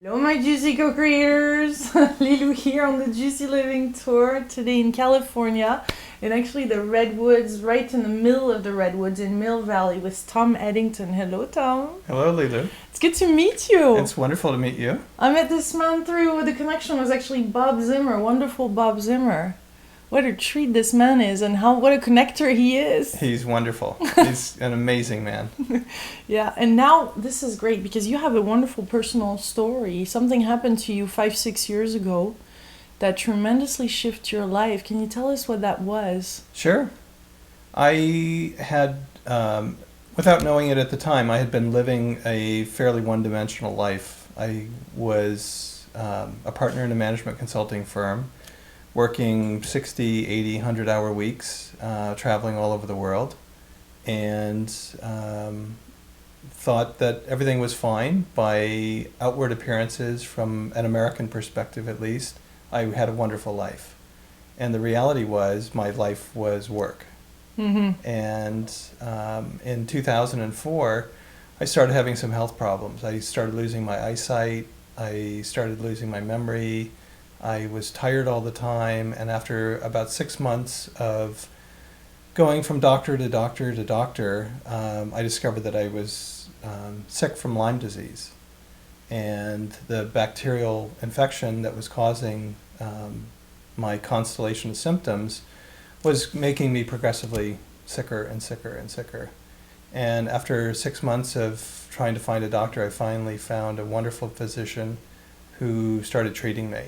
Hello my Juicy Co-Creators! Lilou here on the Juicy Living Tour, today in California, and actually the Redwoods, right in the middle of the Redwoods in Mill Valley with Tom Eddington. Hello Tom! Hello, Lilou. It's good to meet you! It's wonderful to meet you. I met this man through, the connection was actually Bob Zimmer, wonderful Bob Zimmer. What a treat this man is, and what a connector he is. He's wonderful. He's an amazing man. Yeah, and now this is great because you have a wonderful personal story. Something happened to you 5-6 years ago that tremendously shifted your life. Can you tell us what that was? Sure. I had, without knowing it at the time, I had been living a fairly one-dimensional life. I was a partner in a management consulting firm, working 60, 80, 100-hour weeks, traveling all over the world, and thought that everything was fine by outward appearances. From an American perspective at least, I had a wonderful life. And the reality was my life was work. Mm-hmm. And in 2004, I started having some health problems. I started losing my eyesight, I started losing my memory, I was tired all the time, and after about 6 months of going from doctor to doctor to doctor, I discovered that I was sick from Lyme disease. And the bacterial infection that was causing my constellation of symptoms was making me progressively sicker and sicker and sicker. And after 6 months of trying to find a doctor, I finally found a wonderful physician who started treating me.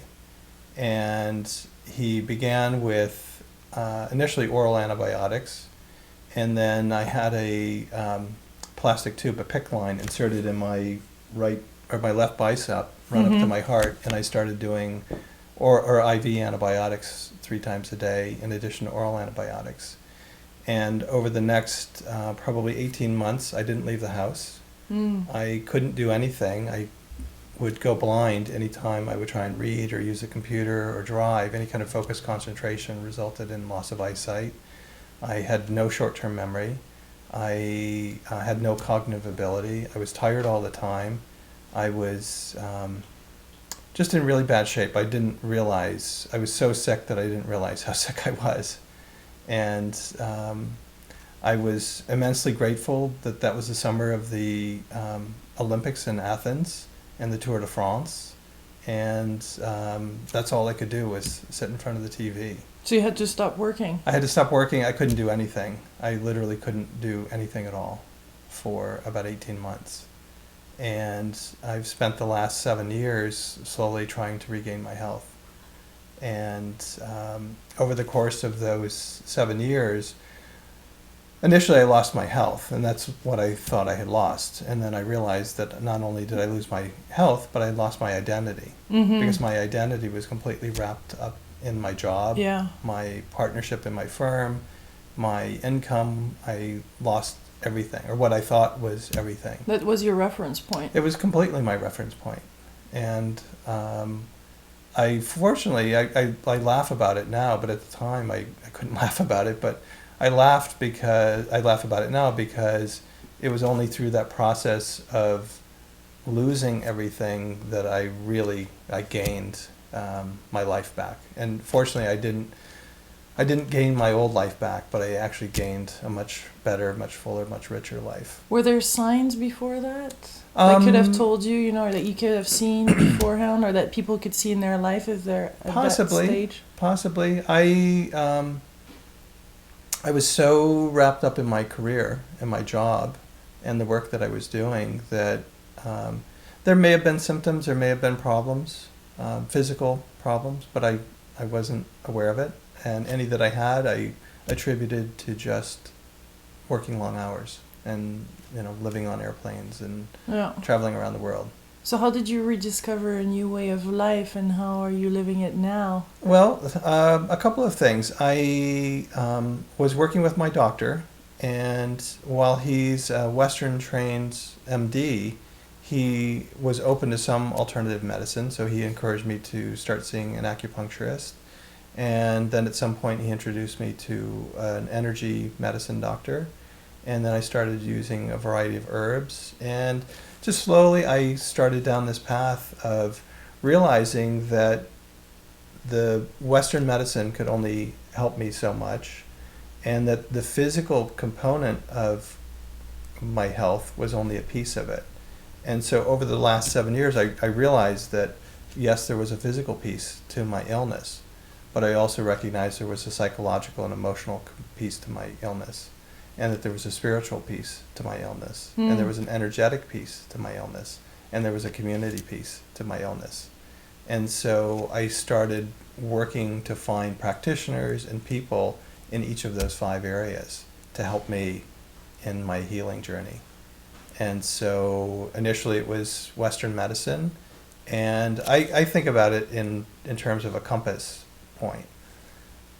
And he began with initially oral antibiotics, and then I had a plastic tube, a PICC line, inserted in my my left bicep, run up to my heart, and I started doing or IV antibiotics 3 times a day in addition to oral antibiotics. And over the next probably 18 months, I didn't leave the house. I couldn't do anything. I would go blind anytime I would try and read or use a computer or drive. Any kind of focus concentration resulted in loss of eyesight. I had no short-term memory. I had no cognitive ability. I was tired all the time. I was just in really bad shape. I didn't realize, I was so sick that I didn't realize how sick I was. And I was immensely grateful that that was the summer of the Olympics in Athens and the Tour de France, and that's all I could do was sit in front of the TV. So you had to stop working? I had to stop working. I couldn't do anything. I literally couldn't do anything at all for about 18 months. And I've spent the last 7 years slowly trying to regain my health. And over the course of those 7 years, initially I lost my health, and that's what I thought I had lost. And then I realized that not only did I lose my health, but I had lost my identity. Because my identity was completely wrapped up in my job, my partnership in my firm, my income. I lost everything, or what I thought was everything. That was your reference point. It was completely my reference point. And I laugh about it now, but at the time I couldn't laugh about it. But I laugh about it now because it was only through that process of losing everything that I gained my life back. And fortunately, I didn't gain my old life back, but I actually gained a much better, much fuller, much richer life. Were there signs before that? That could have told you, or that you could have seen beforehand, or that people could see in their life if they're at that stage? Possibly. I was so wrapped up in my career and my job and the work that I was doing that there may have been symptoms, there may have been problems, physical problems, but I wasn't aware of it. And any that I had, I attributed to just working long hours and living on airplanes and traveling around the world. So how did you rediscover a new way of life, and how are you living it now? Well, a couple of things. I was working with my doctor, and while he's a Western-trained MD, he was open to some alternative medicine, so he encouraged me to start seeing an acupuncturist. And then at some point he introduced me to an energy medicine doctor. and then I started using a variety of herbs, and just slowly I started down this path of realizing that the Western medicine could only help me so much, and that the physical component of my health was only a piece of it. And so over the last 7 years, I realized that, yes, there was a physical piece to my illness, but I also recognized there was a psychological and emotional piece to my illness, and that there was a spiritual piece to my illness, and there was an energetic piece to my illness, and there was a community piece to my illness. And so I started working to find practitioners and people in each of those 5 areas to help me in my healing journey. And so initially it was Western medicine, and I think about it in terms of a compass point.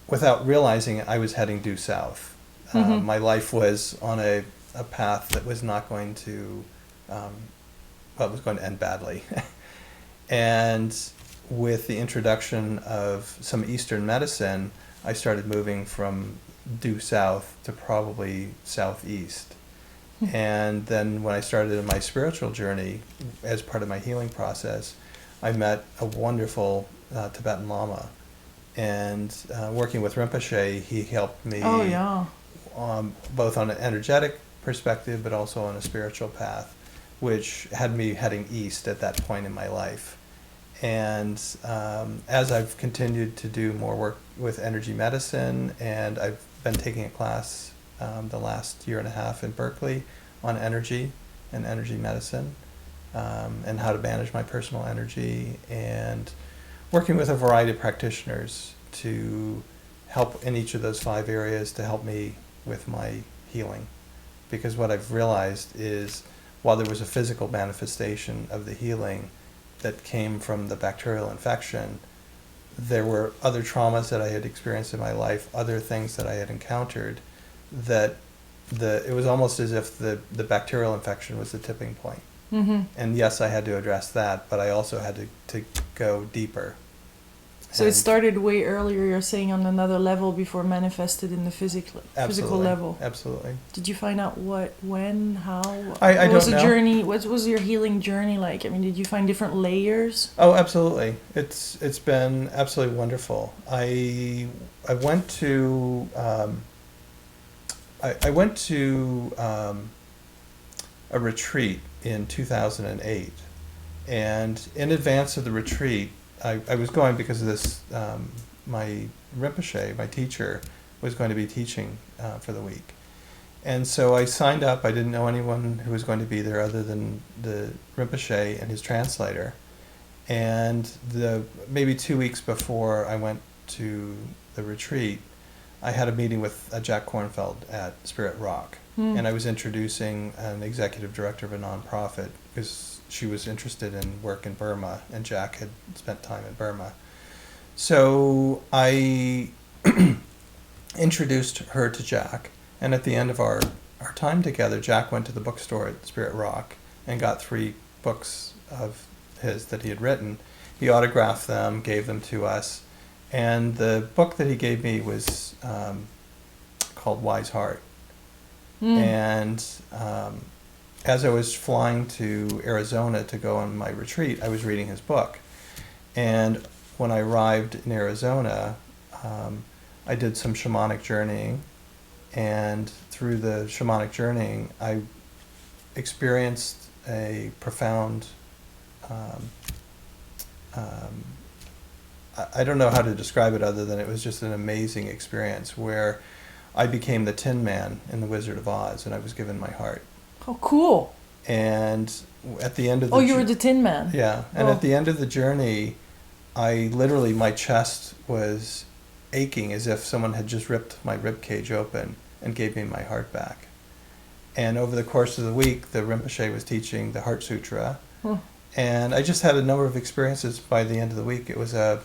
Without realizing it, I was heading due south. My life was on a path that was not going to, well, it was going to end badly. And with the introduction of some Eastern medicine, I started moving from due south to probably southeast. And then when I started my spiritual journey as part of my healing process, I met a wonderful Tibetan Lama. And working with Rinpoche, he helped me both on an energetic perspective, but also on a spiritual path, which had me heading east at that point in my life. And as I've continued to do more work with energy medicine, and I've been taking a class the last year and a half in Berkeley on energy and energy medicine, and how to manage my personal energy, and working with a variety of practitioners to help in each of those 5 areas to help me with my healing. Because what I've realized is, while there was a physical manifestation of the healing that came from the bacterial infection, there were other traumas that I had experienced in my life, other things that I had encountered, that it was almost as if the bacterial infection was the tipping point. And yes, I had to address that, but I also had to go deeper. So it started way earlier, you're saying, on another level before manifested in the physical level. Absolutely. Did you find out what, when, how? I what was don't the know. journey? What was your healing journey like? I mean, did you find different layers? Oh, absolutely. It's been absolutely wonderful. I went to I went to a retreat in 2008, and in advance of the retreat, I was going because of this. My Rinpoche, my teacher, was going to be teaching for the week, and so I signed up. I didn't know anyone who was going to be there other than the Rinpoche and his translator. And maybe 2 weeks before I went to the retreat, I had a meeting with Jack Kornfeld at Spirit Rock, and I was introducing an executive director of a nonprofit because she was interested in work in Burma, and Jack had spent time in Burma. So I introduced her to Jack, and at the end of our time together, Jack went to the bookstore at Spirit Rock and got 3 books of his that he had written. He autographed them, gave them to us, and the book that he gave me was called Wise Heart. And as I was flying to Arizona to go on my retreat, I was reading his book. And when I arrived in Arizona, I did some shamanic journeying, and through the shamanic journeying, I experienced a profound I don't know how to describe it other than it was just an amazing experience where I became the Tin Man in The Wizard of Oz, and I was given my heart. Oh, cool. And at the end of the you were the Tin Man. Yeah, and at the end of the journey, I literally, my chest was aching as if someone had just ripped my rib cage open and gave me my heart back. And over the course of the week, the Rinpoche was teaching the Heart Sutra, and I just had a number of experiences by the end of the week. It was an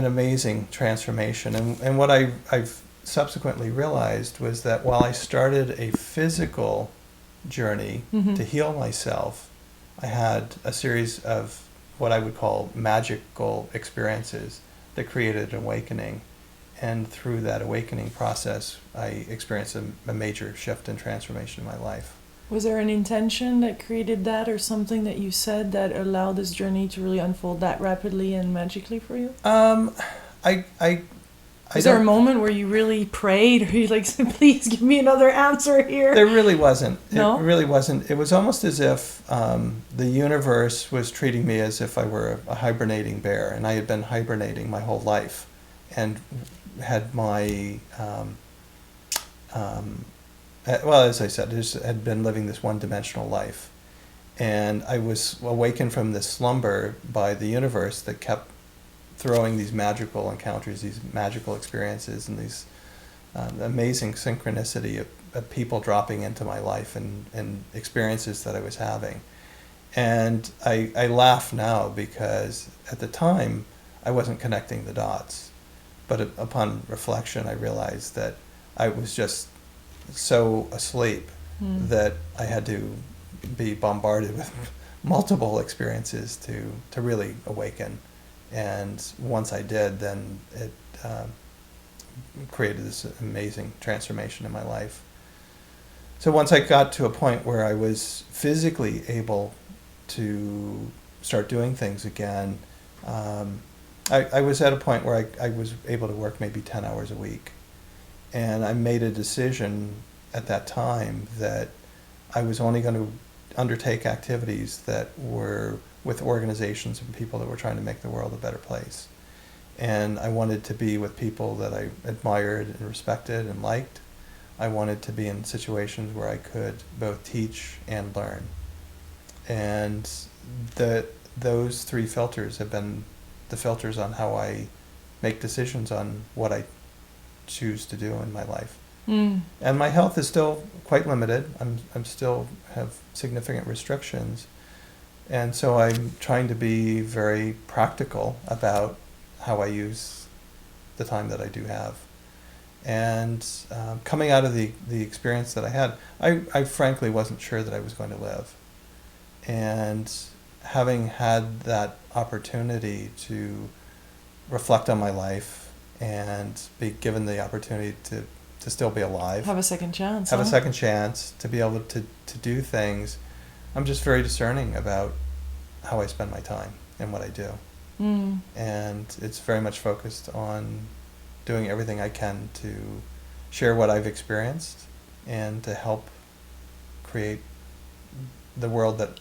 amazing transformation. And what I've subsequently realized was that while I started a physical journey to heal myself, I had a series of what I would call magical experiences that created an awakening. And through that awakening process, I experienced a major shift and transformation in my life. Was there an intention that created that, or something that you said that allowed this journey to really unfold that rapidly and magically for you? Was there a moment where you really prayed, or you like said, "Please give me another answer here"? There really wasn't. No? It really wasn't. It was almost as if the universe was treating me as if I were a hibernating bear, and I had been hibernating my whole life, and had my well, as I said, just had been living this one-dimensional life, and I was awakened from this slumber by the universe that kept throwing these magical encounters, these magical experiences, and these amazing synchronicity of people dropping into my life and experiences that I was having. And I laugh now because at the time I wasn't connecting the dots. But upon reflection, I realized that I was just so asleep that I had to be bombarded with multiple experiences to really awaken. And once I did, then it created this amazing transformation in my life. So once I got to a point where I was physically able to start doing things again, I was at a point where I was able to work maybe 10 hours a week. And I made a decision at that time that I was only going to undertake activities that were with organizations and people that were trying to make the world a better place. And I wanted to be with people that I admired and respected and liked. I wanted to be in situations where I could both teach and learn. And those three filters have been the filters on how I make decisions on what I choose to do in my life. And my health is still quite limited. I'm still have significant restrictions. And so I'm trying to be very practical about how I use the time that I do have. And coming out of the experience that I had, I frankly wasn't sure that I was going to live. And having had that opportunity to reflect on my life and be given the opportunity to still be alive. Have a second chance. Have a second chance to be able to do things. I'm just very discerning about how I spend my time and what I do. And it's very much focused on doing everything I can to share what I've experienced and to help create the world that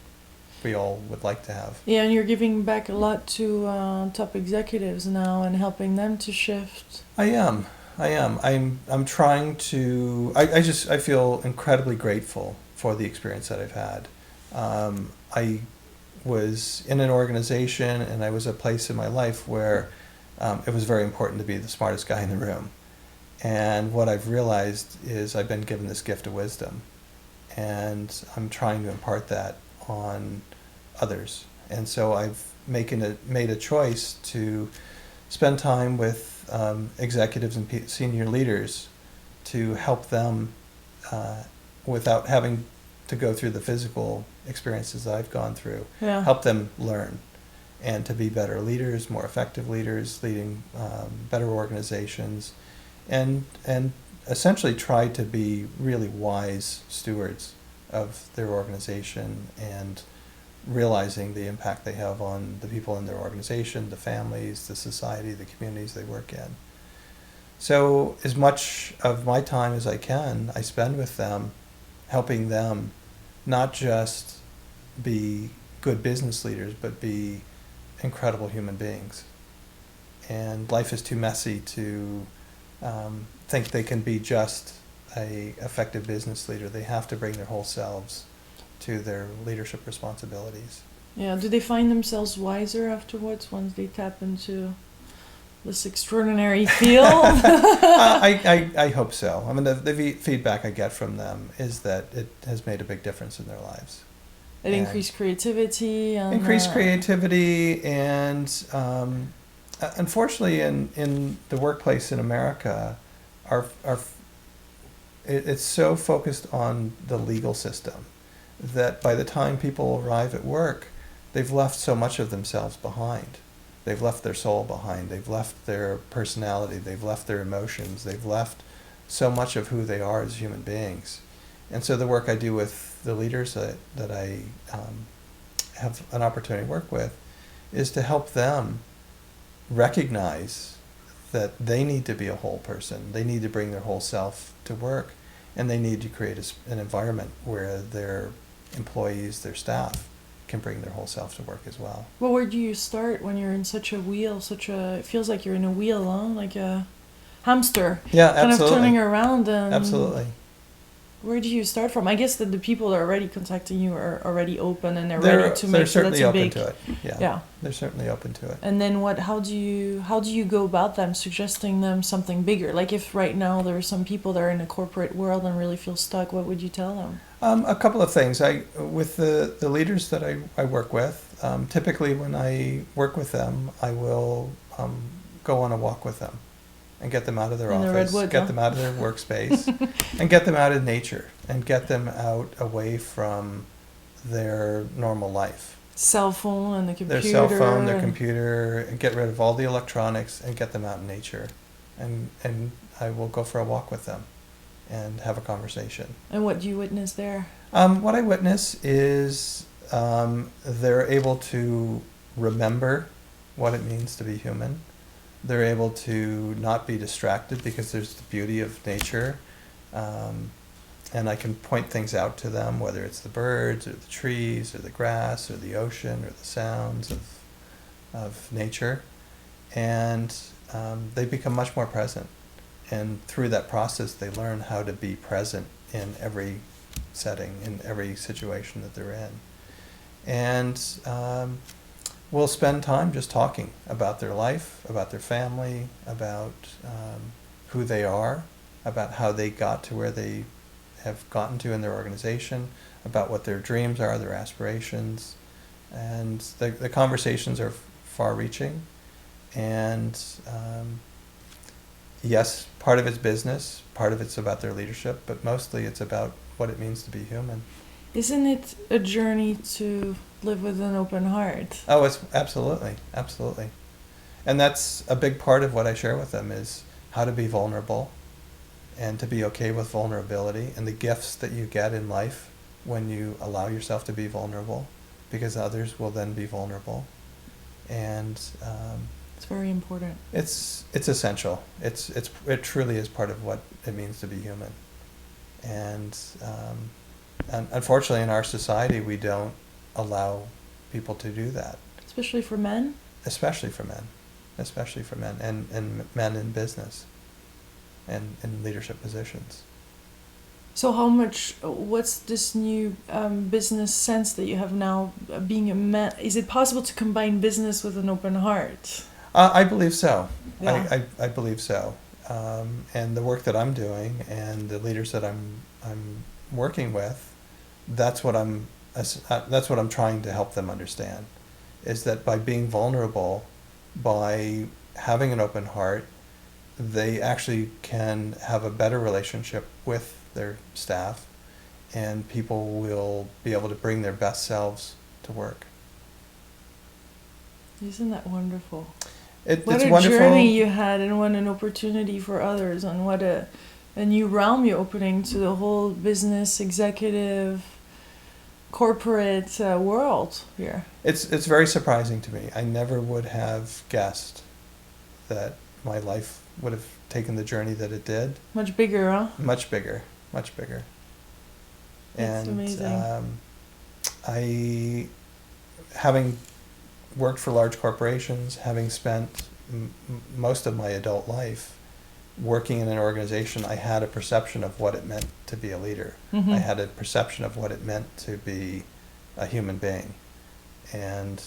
we all would like to have. Yeah, and you're giving back a lot to top executives now and helping them to shift. I am. I'm trying to. I feel incredibly grateful for the experience that I've had. I was in an organization and I was at a place in my life where it was very important to be the smartest guy in the room. And what I've realized is I've been given this gift of wisdom, and I'm trying to impart that on others. And so I've made a choice to spend time with executives and senior leaders to help them without having to go through the physical experiences that I've gone through. Yeah. Help them learn and to be better leaders, more effective leaders, leading better organizations, and essentially try to be really wise stewards of their organization and realizing the impact they have on the people in their organization, the families, the society, the communities they work in. So as much of my time as I can, I spend with them, helping them not just be good business leaders, but be incredible human beings. And life is too messy to think they can be just a effective business leader. They have to bring their whole selves to their leadership responsibilities. Yeah, do they find themselves wiser afterwards once they tap into this extraordinary field? I hope so. I mean, the feedback I get from them is that it has made a big difference in their lives. It increased creativity. And, increased creativity, and unfortunately, in the workplace in America, it's so focused on the legal system that by the time people arrive at work, they've left so much of themselves behind. They've left their soul behind. They've left their personality. They've left their emotions. They've left so much of who they are as human beings. And so the work I do with the leaders that I have an opportunity to work with is to help them recognize that they need to be a whole person. They need to bring their whole self to work, and they need to create an environment where their employees, their staff, can bring their whole self to work as well. Well, where do you start when you're in such a wheel? It feels like you're in a wheel, huh? Like a hamster. Yeah, kind absolutely. of turning around. And Absolutely. where do you start from? I guess that the people that are already contacting you are already open and they're ready to make sure that's certainly a open big. to it. Yeah. They're certainly open to it. And then what? How do you go about them suggesting them something bigger? Like if right now there are some people that are in a corporate world and really feel stuck, what would you tell them? A couple of things. With the leaders that I work with, typically when I work with them, I will go on a walk with them and get them out of their In the office, redwoods, get huh? them out of their workspace, and get them out of nature, and get them out away from their normal life. Cell phone and the computer. Their cell phone, their computer, and get rid of all the electronics and get them out in nature. And I will go for a walk with them and have a conversation. And what do you witness there? What I witness is they're able to remember what it means to be human. They're able to not be distracted because there's the beauty of nature. And I can point things out to them, whether it's the birds or the trees or the grass or the ocean or the sounds of nature. And they become much more present. And through that process, they learn how to be present in every setting, in every situation that they're in. And we'll spend time just talking about their life, about their family, about who they are, about how they got to where they have gotten to in their organization, about what their dreams are, their aspirations. And the conversations are far-reaching. And yes, part of it's business, part of it's about their leadership, but mostly it's about what it means to be human. Isn't it a journey to live with an open heart? Oh, it's absolutely. And that's a big part of what I share with them is how to be vulnerable and to be okay with vulnerability and the gifts that you get in life when you allow yourself to be vulnerable, because others will then be vulnerable. And it's very important. It's essential. It truly is part of what it means to be human. And unfortunately, in our society, we don't allow people to do that. Especially for men? Especially for men. And men in business and in leadership positions. So what's this new business sense that you have now, being a man? Is it possible to combine business with an open heart? I believe so. Yeah. I believe so. And the work that I'm doing and the leaders that I'm working with, that's what I'm trying to help them understand, is that by being vulnerable, by having an open heart, they actually can have a better relationship with their staff, and people will be able to bring their best selves to work. Isn't that wonderful? What a wonderful journey you had, and what an opportunity for others, and what a new realm you're opening to the whole business, executive, corporate world here. It's very surprising to me. I never would have guessed that my life would have taken the journey that it did. Much bigger, huh? Much bigger. That's And amazing. having worked for large corporations, having spent most of my adult life working in an organization, I had a perception of what it meant to be a leader. Mm-hmm. I had a perception of what it meant to be a human being. And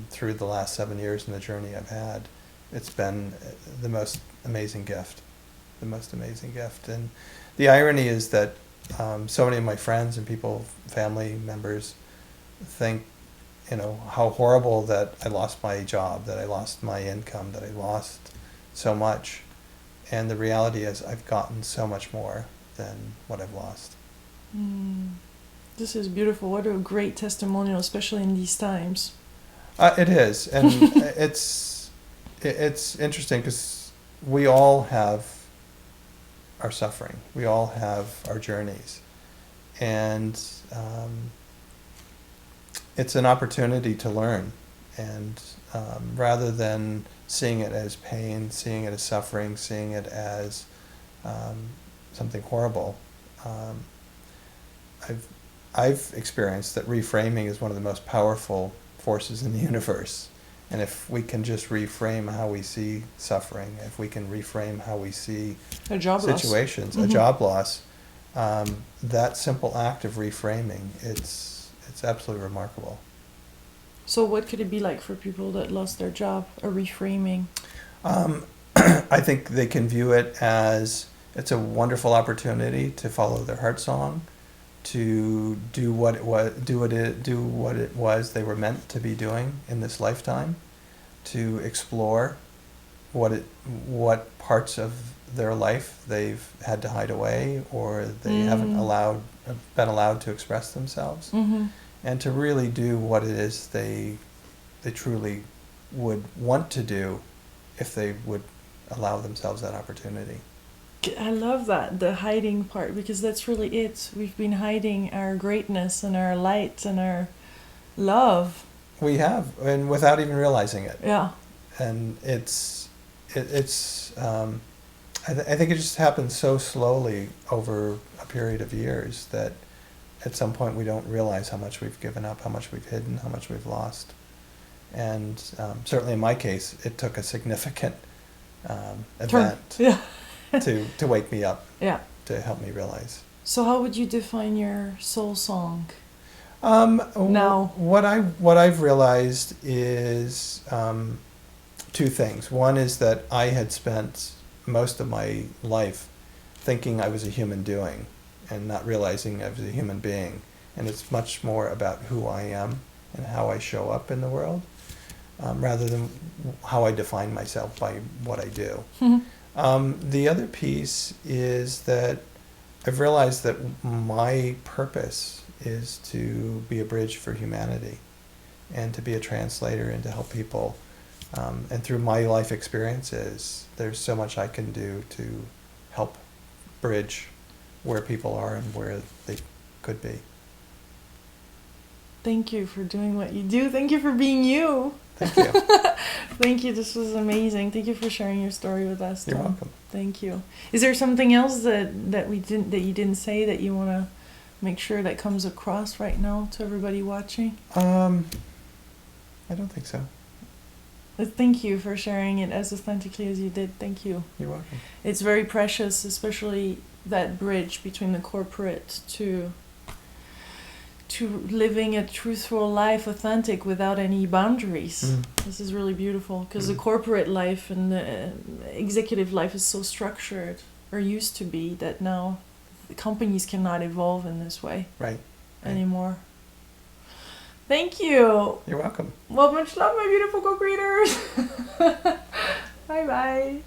through the last 7 years and the journey I've had, it's been the most amazing gift. And the irony is that so many of my friends and people, family members, think, how horrible that I lost my job, that I lost my income, that I lost so much. And the reality is I've gotten so much more than what I've lost. This is beautiful. What a great testimonial, especially in these times. It is, and it's interesting because we all have our suffering. We all have our journeys, and it's an opportunity to learn. And rather than seeing it as pain, seeing it as suffering, seeing it as something horrible, I've experienced that reframing is one of the most powerful forces in the universe. And if we can just reframe how we see suffering, if we can reframe how we see A job situations, loss. a job loss, that simple act of reframing, it's absolutely remarkable. So what could it be like for people that lost their job, a reframing? I think they can view it as it's a wonderful opportunity to follow their heart song, to do what it was they were meant to be doing in this lifetime, to explore what parts of their life they've had to hide away or they haven't been allowed to express themselves, and to really do what it is they truly would want to do if they would allow themselves that opportunity. I love that, the hiding part, because that's really it. We've been hiding our greatness and our light and our love. We have, and without even realizing it. Yeah. And I think it just happens so slowly over a period of years that at some point we don't realize how much we've given up, how much we've hidden, how much we've lost. And certainly in my case, it took a significant event to wake me up, to help me realize. So how would you define your soul song? Now, what I've realized is two things. One is that I had spent most of my life thinking I was a human doing and not realizing I was a human being. And it's much more about who I am and how I show up in the world, rather than how I define myself by what I do. The other piece is that I've realized that my purpose is to be a bridge for humanity and to be a translator and to help people. And through my life experiences, there's so much I can do to help bridge where people are and where they could be. Thank you for doing what you do. Thank you for being you. Thank you. Thank you. This was amazing. Thank you for sharing your story with us, Tom. You're welcome. Thank you. Is there something else that you didn't say that you want to make sure that comes across right now to everybody watching? I don't think so. Thank you for sharing it as authentically as you did. Thank you. You're welcome. It's very precious, especially that bridge between the corporate to living a truthful life, authentic, without any boundaries. This is really beautiful, because the corporate life and the executive life is so structured, or used to be, that now the companies cannot evolve in this way anymore. Thank you. You're welcome. Well, much love, my beautiful co-creators. Bye-bye.